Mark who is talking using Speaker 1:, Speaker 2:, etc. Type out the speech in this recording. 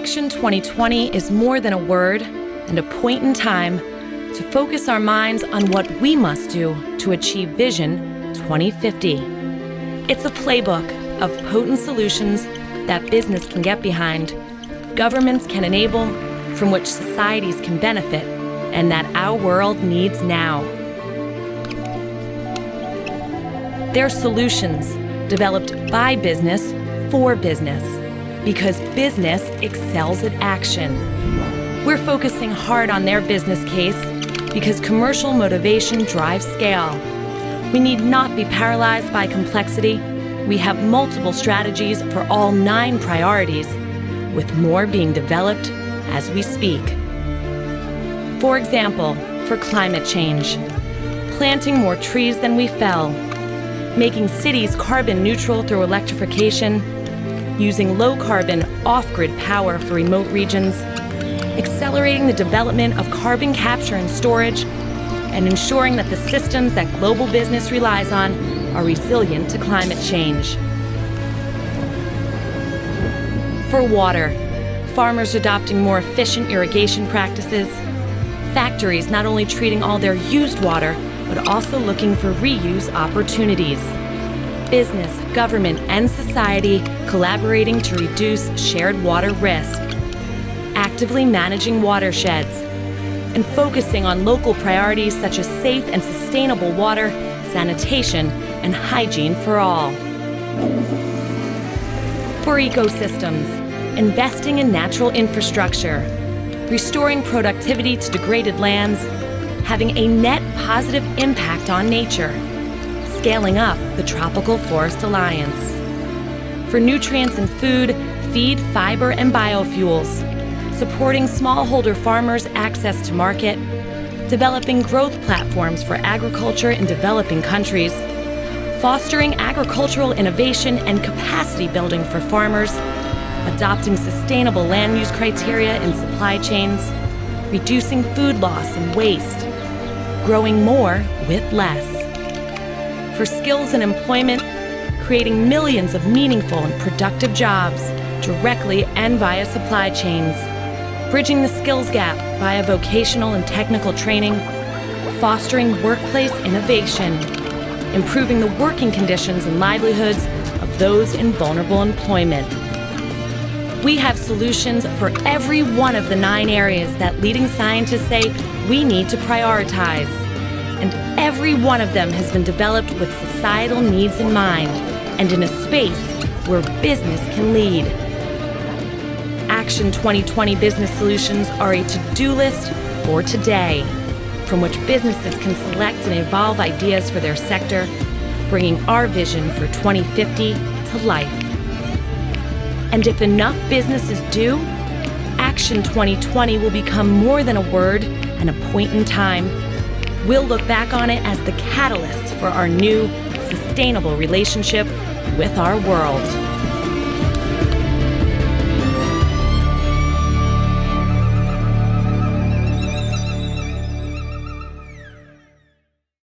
Speaker 1: Action 2020 is more than a word and a point in time to focus our minds on what we must do to achieve Vision 2050. It's a playbook of potent solutions that business can get behind, governments can enable, from which societies can benefit, and that our world needs now. They're solutions developed by business for business, because business excels at action. We're focusing hard on their business case because commercial motivation drives scale. We need not be paralyzed by complexity. We have multiple strategies for all 9 priorities, with more being developed as we speak. For example, for climate change, planting more trees than we fell, making cities carbon neutral through electrification, using low-carbon, off-grid power for remote regions, accelerating the development of carbon capture and storage, and ensuring that the systems that global business relies on are resilient to climate change. For water, farmers adopting more efficient irrigation practices, factories not only treating all their used water, but also looking for reuse opportunities. Business, government, and society collaborating to reduce shared water risk, actively managing watersheds, and focusing on local priorities such as safe and sustainable water, sanitation, and hygiene for all. For ecosystems, investing in natural infrastructure, restoring productivity to degraded lands, having a net positive impact on nature, scaling up the Tropical Forest Alliance. For nutrients in food, feed, fiber, and biofuels, supporting smallholder farmers' access to market, developing growth platforms for agriculture in developing countries, fostering agricultural innovation and capacity building for farmers, adopting sustainable land use criteria in supply chains, reducing food loss and waste, growing more with less. For skills and employment, creating millions of meaningful and productive jobs directly and via supply chains, bridging the skills gap via vocational and technical training, fostering workplace innovation, improving the working conditions and livelihoods of those in vulnerable employment. We have solutions for every one of the 9 areas that leading scientists say we need to prioritize. And every one of them has been developed with societal needs in mind and in a space where business can lead. Action 2020 business solutions are a to-do list for today, from which businesses can select and evolve ideas for their sector, bringing our vision for 2050 to life. And if enough businesses do, Action 2020 will become more than a word and a point in time. We'll look back on it as the catalyst for our new, sustainable relationship with our world.